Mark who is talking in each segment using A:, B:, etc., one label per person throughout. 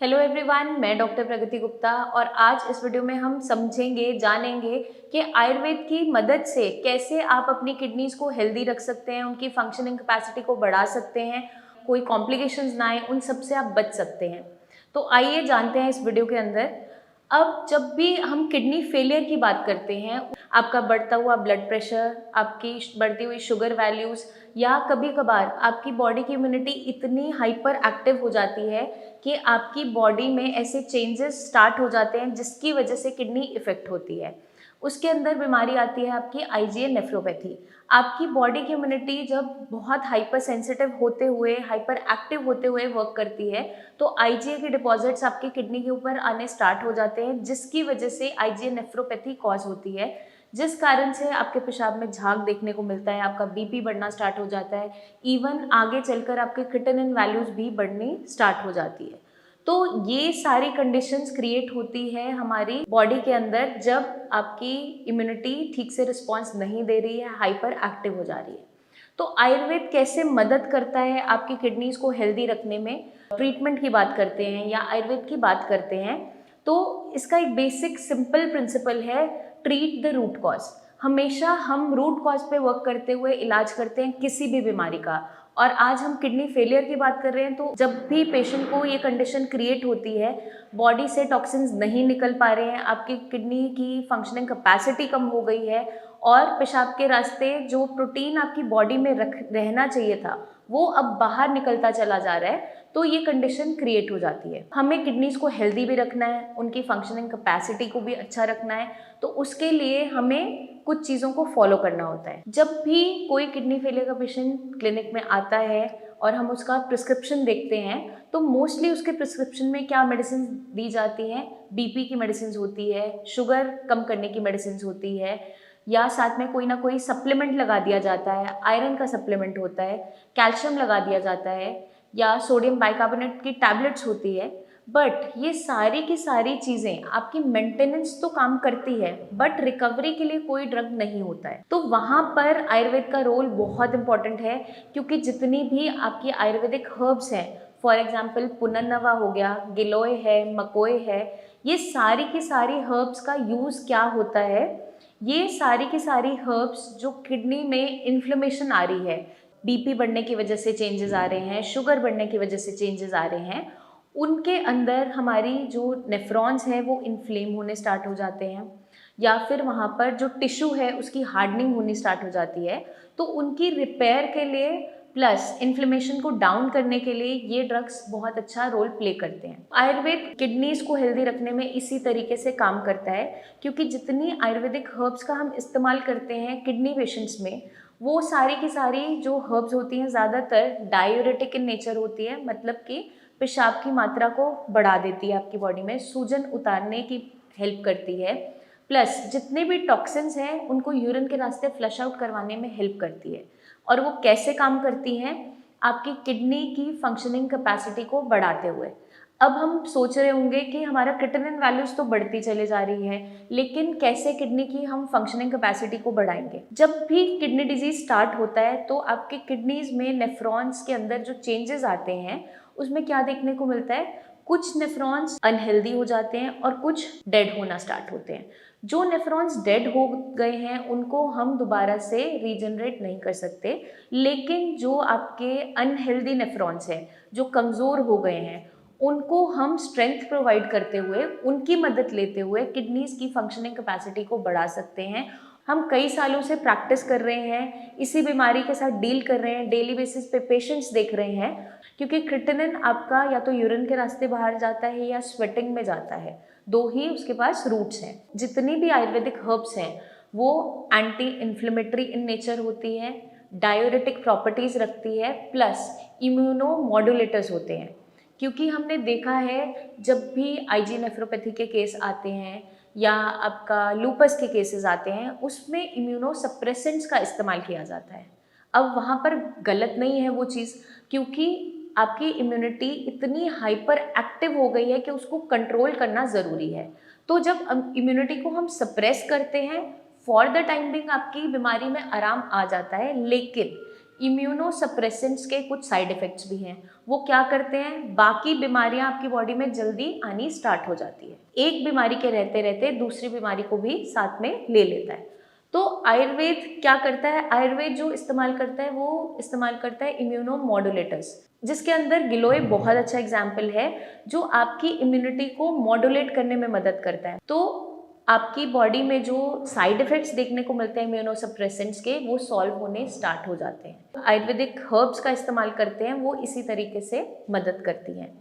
A: Hello everyone, मैं doctor प्रगति गुप्ता और आज इस वीडियो में हम समझेंगे, जानेंगे कि आयुर्वेद की मदद से कैसे आप अपनी किडनीज को हेल्दी रख सकते हैं, उनकी फंक्शनिंग कैपेसिटी को बढ़ा सकते हैं, कोई कॉम्प्लिकेशंस ना आए, उन सब से आप बच सकते हैं। तो आइए जानते हैं इस वीडियो के अंदर। अब जब भी हम किडनी फेलियर की बात करते हैं, आपका बढ़ता हुआ ब्लड प्रेशर, आपकी बढ़ती हुई शुगर वैल्यूज़ या कभी कभार आपकी बॉडी की इम्यूनिटी इतनी हाइपर एक्टिव हो जाती है कि आपकी बॉडी में ऐसे चेंजेस स्टार्ट हो जाते हैं जिसकी वजह से किडनी इफेक्ट होती है। उसके अंदर बीमारी आती है आपकी आईजीए नेफ्रोपैथी। आपकी बॉडी की इम्यूनिटी जब बहुत हाइपर सेंसिटिव होते हुए, हाइपर एक्टिव होते हुए वर्क करती है तो आईजीए के डिपॉजिट्स आपकी किडनी के ऊपर आने स्टार्ट हो जाते हैं, जिसकी वजह से आईजीए नेफ्रोपैथी कॉज होती है, जिस कारण से आपके पेशाब में झाग देखने को मिलता है, आपका बीपी बढ़ना स्टार्ट हो जाता है, इवन आगे चलकर आपके क्रिएटिनिन वैल्यूज भी बढ़नी स्टार्ट हो जाती है। तो ये सारी कंडीशंस क्रिएट होती है हमारी बॉडी के अंदर जब आपकी इम्यूनिटी ठीक से रिस्पॉन्स नहीं दे रही है, हाइपर एक्टिव हो जा रही है। तो आयुर्वेद कैसे मदद करता है आपकी किडनीज को हेल्दी रखने में? ट्रीटमेंट की बात करते हैं या आयुर्वेद की बात करते हैं तो इसका एक बेसिक सिंपल प्रिंसिपल है, ट्रीट द रूट कॉज। हमेशा हम रूट कॉज पे वर्क करते हुए इलाज करते हैं किसी भी बीमारी का। और आज हम किडनी फेलियर की बात कर रहे हैं तो जब भी पेशेंट को ये कंडीशन क्रिएट होती है, बॉडी से टॉक्सिन्स नहीं निकल पा रहे हैं, आपकी किडनी की फंक्शनिंग कैपेसिटी कम हो गई है और पेशाब के रास्ते जो प्रोटीन आपकी बॉडी में रहना चाहिए था वो अब बाहर निकलता चला जा रहा है, तो ये कंडीशन क्रिएट हो जाती है। हमें किडनीज को हेल्दी भी रखना है, उनकी फंक्शनिंग कैपेसिटी को भी अच्छा रखना है, तो उसके लिए हमें कुछ चीज़ों को फॉलो करना होता है। जब भी कोई किडनी फेलियर का पेशेंट क्लिनिक में आता है और हम उसका प्रिस्क्रिप्शन देखते हैं तो मोस्टली उसके प्रिस्क्रिप्शन में क्या मेडिसिन दी जाती हैं? बीपी की मेडिसिन होती है, शुगर कम करने की मेडिसिन होती है, या साथ में कोई ना कोई सप्लीमेंट लगा दिया जाता है, आयरन का सप्लीमेंट होता है, कैल्शियम लगा दिया जाता है, या सोडियम बाइकार्बोनेट की टैबलेट्स होती है। बट ये सारी की सारी चीज़ें आपकी मेंटेनेंस तो काम करती है, बट रिकवरी के लिए कोई ड्रग नहीं होता है। तो वहाँ पर आयुर्वेद का रोल बहुत इंपॉर्टेंट है, क्योंकि जितनी भी आपकी आयुर्वेदिक हर्ब्स हैं, फॉर एग्जाम्पल पुनर्नवा हो गया, गिलोय है, मकोय है, ये सारी की सारी हर्ब्स का यूज़ क्या होता है? ये सारी की सारी हर्ब्स जो किडनी में इन्फ्लेमेशन आ रही है, बीपी बढ़ने की वजह से चेंजेस आ रहे हैं, शुगर बढ़ने की वजह से चेंजेस आ रहे हैं, उनके अंदर हमारी जो नेफ्रॉन्स हैं वो इन्फ्लेम होने स्टार्ट हो जाते हैं, या फिर वहाँ पर जो टिश्यू है उसकी हार्डनिंग होनी स्टार्ट हो जाती है। तो उनकी रिपेयर के लिए प्लस इन्फ्लेमेशन को डाउन करने के लिए ये ड्रग्स बहुत अच्छा रोल प्ले करते हैं। आयुर्वेद किडनीज को हेल्दी रखने में इसी तरीके से काम करता है, क्योंकि जितनी आयुर्वेदिक हर्ब्स का हम इस्तेमाल करते हैं किडनी पेशेंट्स में, वो सारी की सारी जो हर्ब्स होती हैं ज़्यादातर डायूरेटिक इन नेचर होती है, मतलब कि पेशाब की मात्रा को बढ़ा देती है, आपकी बॉडी में सूजन उतारने की हेल्प करती है, प्लस जितने भी टॉक्सिन्स हैं उनको यूरिन के रास्ते फ्लश आउट करवाने में हेल्प करती है। और वो कैसे काम करती हैं? आपकी किडनी की फंक्शनिंग कैपेसिटी को बढ़ाते हुए। अब हम सोच रहे होंगे कि हमारा क्रिएटिनिन वैल्यूज तो बढ़ती चली जा रही है, लेकिन कैसे किडनी की हम फंक्शनिंग कैपेसिटी को बढ़ाएंगे? जब भी किडनी डिजीज स्टार्ट होता है तो आपके किडनीज में नेफ्रॉन्स के अंदर जो चेंजेस आते हैं उसमें क्या देखने को मिलता है? कुछ नेफ्रॉन्स अनहेल्दी हो जाते हैं और कुछ डेड होना स्टार्ट होते हैं। जो नेफ्रॉन्स डेड हो गए हैं उनको हम दोबारा से रीजनरेट नहीं कर सकते, लेकिन जो आपके अनहेल्दी नेफ्रॉन्स हैं, जो कमज़ोर हो गए हैं, उनको हम स्ट्रेंथ प्रोवाइड करते हुए, उनकी मदद लेते हुए किडनीज की फंक्शनिंग कैपेसिटी को बढ़ा सकते हैं। हम कई सालों से प्रैक्टिस कर रहे हैं, इसी बीमारी के साथ डील कर रहे हैं, डेली बेसिस पे पेशेंट्स देख रहे हैं, क्योंकि क्रिएटिनिन आपका या तो यूरिन के रास्ते बाहर जाता है या स्वेटिंग में जाता है, दो ही उसके पास रूट्स हैं। जितनी भी आयुर्वेदिक हर्ब्स हैं वो एंटी इन्फ्लेमेटरी इन नेचर होती है, डायूरेटिक प्रॉपर्टीज़ रखती है, प्लस इम्यूनो मॉड्यूलेटर्स होते हैं। क्योंकि हमने देखा है जब भी आईजी नेफ्रोपैथी के केस आते हैं या आपका लूपस के केसेस आते हैं, उसमें इम्यूनो सप्रेसेंट्स का इस्तेमाल किया जाता है। अब वहाँ पर गलत नहीं है वो चीज़, क्योंकि आपकी इम्यूनिटी इतनी हाइपर एक्टिव हो गई है कि उसको कंट्रोल करना ज़रूरी है। तो जब इम्यूनिटी को हम सप्रेस करते हैं, फॉर द टाइम बिंग आपकी बीमारी में आराम आ जाता है, लेकिन इम्यूनोसप्रेसेंट्स के कुछ साइड इफ़ेक्ट्स भी हैं। वो क्या करते हैं, बाकी बीमारियां आपकी बॉडी में जल्दी आनी स्टार्ट हो जाती है। एक बीमारी के रहते रहते दूसरी बीमारी को भी साथ में ले लेता है। तो आयुर्वेद क्या करता है, आयुर्वेद जो इस्तेमाल करता है वो इस्तेमाल करता है इम्यूनो मॉड्यूलेटर्स, जिसके अंदर गिलोय बहुत अच्छा एग्जाम्पल है जो आपकी इम्यूनिटी को मॉड्यूलेट करने में मदद करता है। तो आपकी बॉडी में जो साइड इफ़ेक्ट्स देखने को मिलते हैं इम्यूनोसप्रेसेंट्स के, वो सॉल्व होने स्टार्ट हो जाते हैं। आयुर्वेदिक हर्ब्स का इस्तेमाल करते हैं, वो इसी तरीके से मदद करती हैं।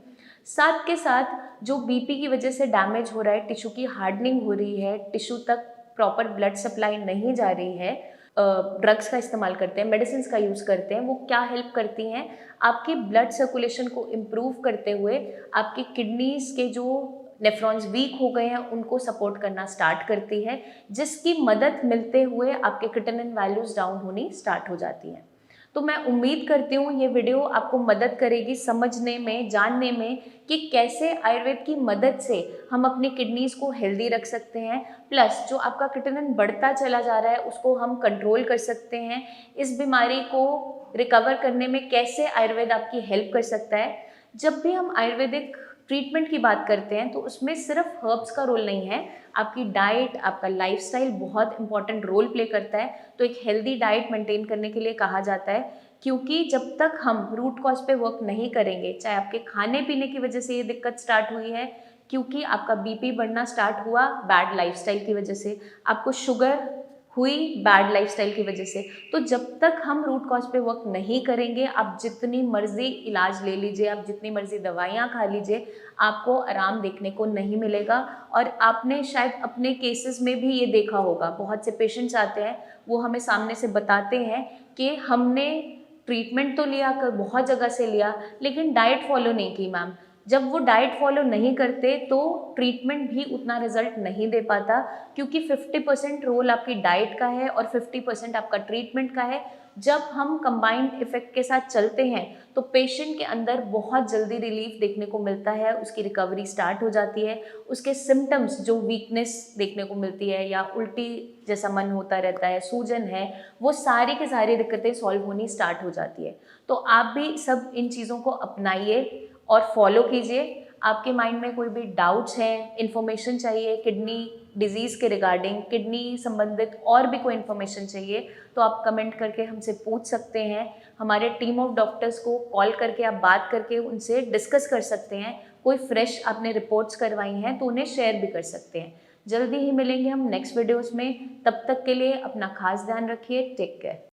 A: साथ के साथ जो बीपी की वजह से डैमेज हो रहा है, टिश्यू की हार्डनिंग हो रही है, टिश्यू तक प्रॉपर ब्लड सप्लाई नहीं जा रही है, ड्रग्स का इस्तेमाल करते हैं, मेडिसिन का यूज़ करते हैं, वो क्या हेल्प करती हैं, आपकी ब्लड सर्कुलेशन को इम्प्रूव करते हुए आपकी किडनीज के जो नेफ्रॉन्स वीक हो गए हैं उनको सपोर्ट करना स्टार्ट करती है, जिसकी मदद मिलते हुए आपके क्रिएटिनिन वैल्यूज डाउन होनी स्टार्ट हो जाती हैं। तो मैं उम्मीद करती हूँ ये वीडियो आपको मदद करेगी समझने में, जानने में कि कैसे आयुर्वेद की मदद से हम अपनी किडनीज को हेल्दी रख सकते हैं, प्लस जो आपका क्रिएटिनिन बढ़ता चला जा रहा है उसको हम कंट्रोल कर सकते हैं। इस बीमारी को रिकवर करने में कैसे आयुर्वेद आपकी हेल्प कर सकता है। जब भी हम आयुर्वेदिक ट्रीटमेंट की बात करते हैं तो उसमें सिर्फ हर्ब्स का रोल नहीं है, आपकी डाइट, आपका लाइफस्टाइल बहुत इंपॉर्टेंट रोल प्ले करता है। तो एक हेल्दी डाइट मेंटेन करने के लिए कहा जाता है, क्योंकि जब तक हम रूट कॉज पे वर्क नहीं करेंगे, चाहे आपके खाने पीने की वजह से ये दिक्कत स्टार्ट हुई है, क्योंकि आपका बीपी बढ़ना स्टार्ट हुआ बैड लाइफस्टाइल की वजह से, आपको शुगर हुई बैड लाइफस्टाइल की वजह से, तो जब तक हम रूट कॉज पे वर्क नहीं करेंगे, आप जितनी मर्जी इलाज ले लीजिए, आप जितनी मर्जी दवाइयाँ खा लीजिए, आपको आराम देखने को नहीं मिलेगा। और आपने शायद अपने केसेस में भी ये देखा होगा, बहुत से पेशेंट्स आते हैं, वो हमें सामने से बताते हैं कि हमने ट्रीटमेंट तो लिया, कर बहुत जगह से लिया, लेकिन डाइट फॉलो नहीं की मैम। जब वो डाइट फॉलो नहीं करते तो ट्रीटमेंट भी उतना रिजल्ट नहीं दे पाता, क्योंकि 50% रोल आपकी डाइट का है और 50% आपका ट्रीटमेंट का है। जब हम कंबाइंड इफेक्ट के साथ चलते हैं तो पेशेंट के अंदर बहुत जल्दी रिलीफ देखने को मिलता है, उसकी रिकवरी स्टार्ट हो जाती है, उसके सिम्टम्स जो वीकनेस देखने को मिलती है या उल्टी जैसा मन होता रहता है, सूजन है, वो सारी की सारी दिक्कतें सॉल्व होनी स्टार्ट हो जाती है। तो आप भी सब इन चीज़ों को अपनाइए और फॉलो कीजिए। आपके माइंड में कोई भी डाउट्स हैं, इन्फॉर्मेशन चाहिए किडनी डिजीज़ के रिगार्डिंग, किडनी संबंधित और भी कोई इन्फॉर्मेशन चाहिए, तो आप कमेंट करके हमसे पूछ सकते हैं। हमारे टीम ऑफ डॉक्टर्स को कॉल करके आप बात करके उनसे डिस्कस कर सकते हैं। कोई फ्रेश आपने रिपोर्ट्स करवाई हैं तो उन्हें शेयर भी कर सकते हैं। जल्दी ही मिलेंगे हम नेक्स्ट वीडियोज़ में, तब तक के लिए अपना खास ध्यान रखिए। Take care.